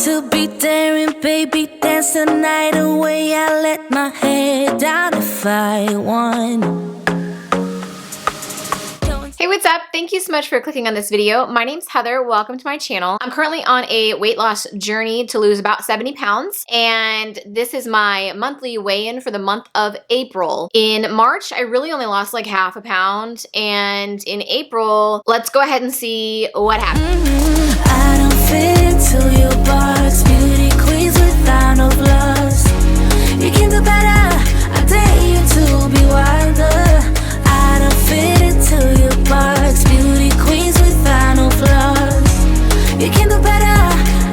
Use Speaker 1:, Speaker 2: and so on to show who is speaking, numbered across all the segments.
Speaker 1: to be daring, baby, dance the night away. I let my hair down if I want.
Speaker 2: Hey, what's up? Thank you so much for clicking on this video. My name's Heather. Welcome to my channel. I'm currently on a weight loss journey to lose about 70 pounds, and this is my monthly weigh-in for the month of April. In March, I really only lost like half a pound, and in April, let's go ahead and see what happened.
Speaker 1: I don't fit into your box, beauty queens without no flaws. You can do better, I dare you to be wilder. I don't fit into your box, beauty queens without no flaws. You can do better,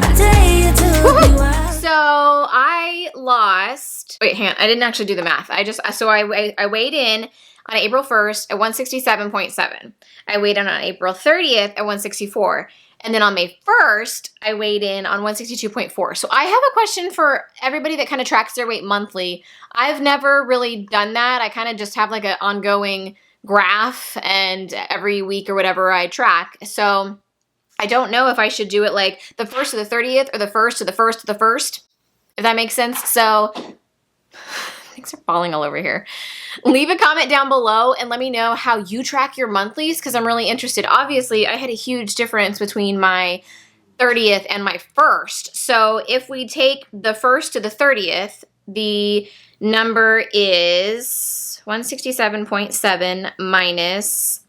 Speaker 1: I dare you to be wilder.
Speaker 2: So I lost, wait, hang on, I didn't actually do the math. I weighed in on April 1st at 167.7. I weighed in on April 30th at 164. And then on May 1st, I weighed in on 162.4. So I have a question for everybody that kind of tracks their weight monthly. I've never really done that. I kind of just have like an ongoing graph, and every week or whatever I track. So I don't know if I should do it like the 1st to the 30th or the 1st to the 1st to the 1st, if that makes sense. So things are falling all over here. Leave a comment down below and let me know how you track your monthlies, because I'm really interested. Obviously, I had a huge difference between my 30th and my 1st. So if we take the 1st to the 30th, the number is 167.7 minus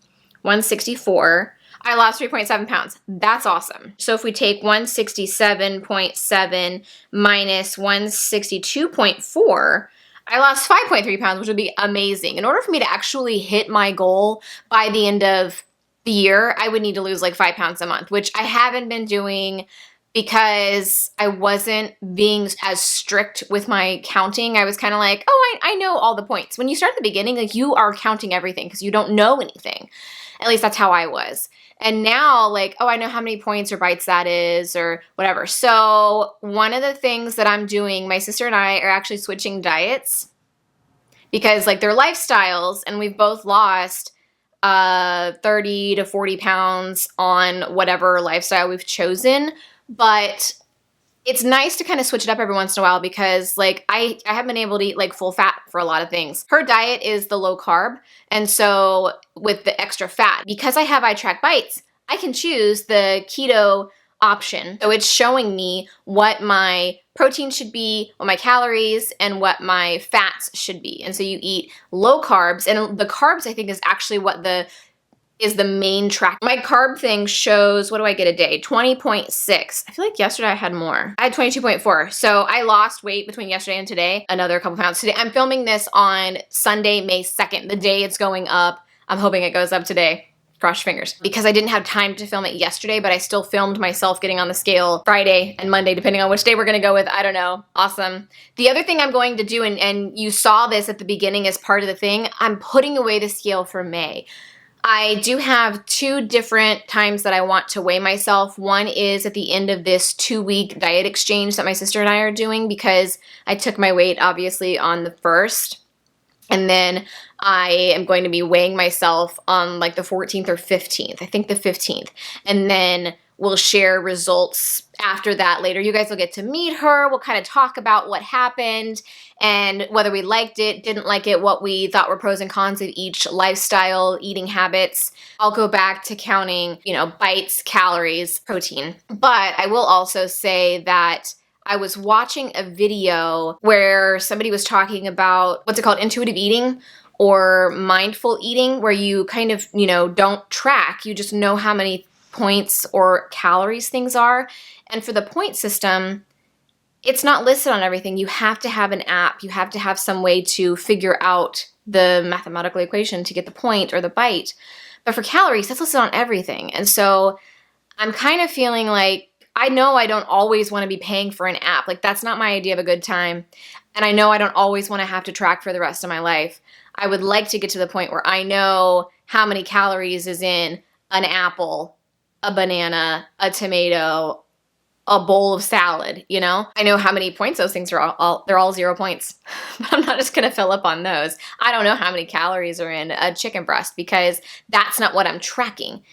Speaker 2: 164. I lost 3.7 pounds. That's awesome. So if we take 167.7 minus 162.4, I lost 5.3 pounds, which would be amazing. In order for me to actually hit my goal by the end of the year, I would need to lose like 5 pounds a month, which I haven't been doing because I wasn't being as strict with my counting. I was kind of like, oh, I know all the points. When you start at the beginning, like you are counting everything because you don't know anything. At least that's how I was. And now, like, oh, I know how many points or bites that is or whatever. So one of the things that I'm doing, my sister and I are actually switching diets because like their lifestyles, and we've both lost 30 to 40 pounds on whatever lifestyle we've chosen. But it's nice to kind of switch it up every once in a while because like I haven't been able to eat like full fat for a lot of things. Her diet is the low carb. And so with the extra fat, because I have itrackbites, I can choose the keto option. So it's showing me what my protein should be, what my calories, and what my fats should be. And so you eat low carbs, and the carbs I think is actually what is the main track. My carb thing shows, what do I get a day? 20.6. I feel like yesterday I had more. I had 22.4. So I lost weight between yesterday and today, another couple pounds today. I'm filming this on Sunday, May 2nd, the day it's going up. I'm hoping it goes up today. Cross your fingers. Because I didn't have time to film it yesterday, but I still filmed myself getting on the scale Friday and Monday, depending on which day we're gonna go with. I don't know. Awesome. The other thing I'm going to do, and you saw this at the beginning as part of the thing, I'm putting away the scale for May. I do have 2 different times that I want to weigh myself. One is at the end of this 2-week diet exchange that my sister and I are doing because I took my weight obviously on the 1st. And then I am going to be weighing myself on like the 14th or 15th. I think the 15th. And then we'll share results after that later. You guys will get to meet her. We'll kind of talk about what happened and whether we liked it, didn't like it, what we thought were pros and cons of each lifestyle, eating habits. I'll go back to counting, bites, calories, protein. But I will also say that I was watching a video where somebody was talking about, what's it called, intuitive eating or mindful eating, where you kind of, don't track, you just know how many points or calories things are. And for the point system, it's not listed on everything. You have to have an app. You have to have some way to figure out the mathematical equation to get the point or the bite. But for calories, that's listed on everything. And so I'm kind of feeling like, I know I don't always want to be paying for an app. Like that's not my idea of a good time. And I know I don't always want to have to track for the rest of my life. I would like to get to the point where I know how many calories is in an apple, a banana, a tomato, a bowl of salad, I know how many points those things are they're all 0 points, but I'm not just going to fill up on those. I don't know how many calories are in a chicken breast because that's not what I'm tracking.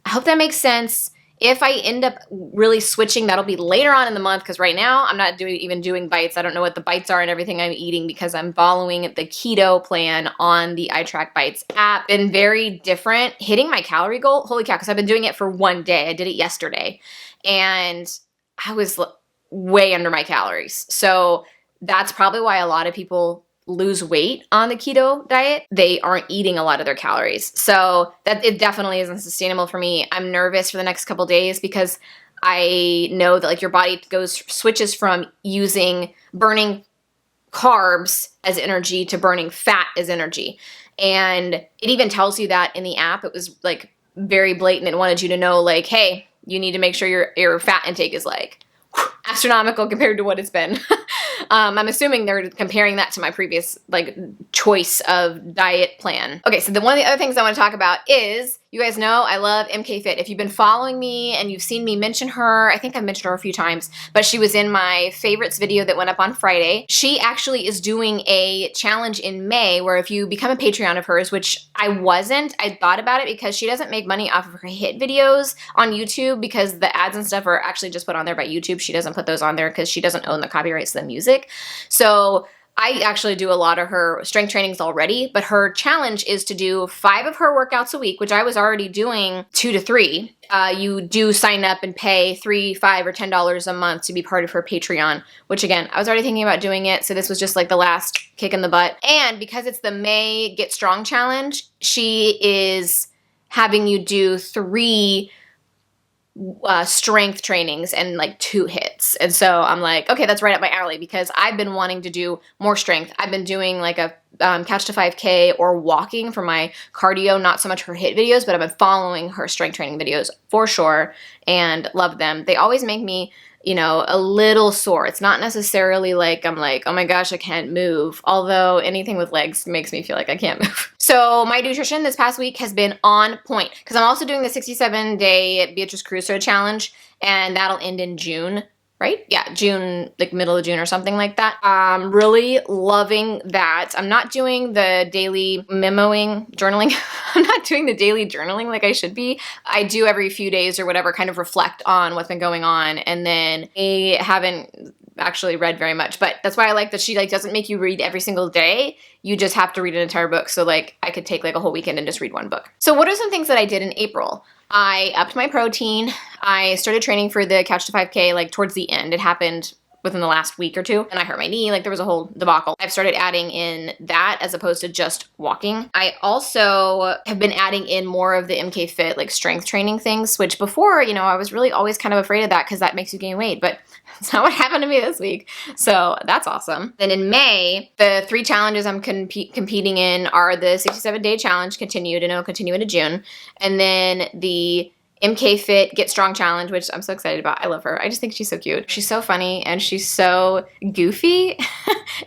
Speaker 2: I hope that makes sense. If I end up really switching, that'll be later on in the month, because right now I'm not even doing bites. I don't know what the bites are and everything I'm eating because I'm following the keto plan on the itrackbites app. Been very different. Hitting my calorie goal, holy cow, because I've been doing it for one day. I did it yesterday and I was way under my calories. So that's probably why a lot of people lose weight on the keto diet. They aren't eating a lot of their calories. So that it definitely isn't sustainable for me. I'm nervous for the next couple days because I know that like your body switches from burning carbs as energy to burning fat as energy. And it even tells you that in the app. It was like very blatant. It wanted you to know like, hey, you need to make sure your fat intake is like astronomical compared to what it's been. I'm assuming they're comparing that to my previous like choice of diet plan. Okay, so one of the other things I want to talk about is, you guys know I love MK Fit. If you've been following me and you've seen me mention her, I think I've mentioned her a few times, but she was in my favorites video that went up on Friday. She actually is doing a challenge in May where if you become a Patreon of hers, which I wasn't, I thought about it because she doesn't make money off of her hit videos on YouTube because the ads and stuff are actually just put on there by YouTube. She doesn't put those on there because she doesn't own the copyrights to the music. So I actually do a lot of her strength trainings already, but her challenge is to do 5 of her workouts a week, which I was already doing 2 to 3. You do sign up and pay $3, $5, or $10 a month to be part of her Patreon, which again, I was already thinking about doing it. So this was just like the last kick in the butt. And because it's the May Get Strong Challenge, she is having you do 3 strength trainings and like 2 hits. And so I'm like, okay, that's right up my alley because I've been wanting to do more strength. I've been doing like a Couch to 5K or walking for my cardio, not so much her hit videos, but I've been following her strength training videos for sure and love them. They always make me, you know, a little sore. It's not necessarily like I'm like, oh my gosh, I can't move. Although anything with legs makes me feel like I can't move. So my nutrition this past week has been on point because I'm also doing the 67-day Beatrice Crusoe challenge and that'll end in June. Right? Yeah, June, like middle of June or something like that. I'm really loving that. I'm not doing the daily journaling. I'm not doing the daily journaling like I should be. I do every few days or whatever, kind of reflect on what's been going on. And then I haven't actually read very much, but that's why I like that she like doesn't make you read every single day. You just have to read an entire book. So like I could take like a whole weekend and just read one book. So what are some things that I did in April? I upped my protein. I started training for the Couch to 5K like towards the end. It happened within the last week or 2 and I hurt my knee. Like there was a whole debacle. I've started adding in that as opposed to just walking. I also have been adding in more of the MK Fit like strength training things, which before, you know, I was really always kind of afraid of that because that makes you gain weight, but that's not what happened to me this week. So that's awesome. Then in May, the 3 challenges I'm competing in are the 67-day challenge continued and it'll continue into June. And then the MK Fit Get Strong Challenge, which I'm so excited about. I love her. I just think she's so cute. She's so funny and she's so goofy.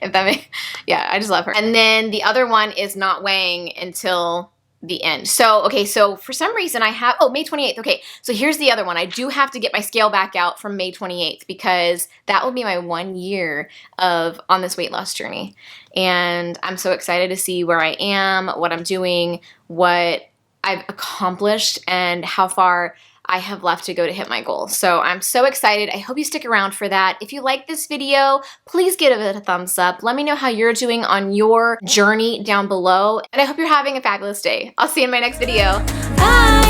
Speaker 2: Yeah, I just love her. And then the other one is not weighing until the end. So, okay, so for some reason I have, May 28th. Okay, so here's the other one. I do have to get my scale back out from May 28th because that will be my 1 year of on this weight loss journey. And I'm so excited to see where I am, what I'm doing, what I've accomplished, and how far I have left to go to hit my goal. So I'm so excited. I hope you stick around for that. If you like this video, please give it a thumbs up. Let me know how you're doing on your journey down below. And I hope you're having a fabulous day. I'll see you in my next video. Bye!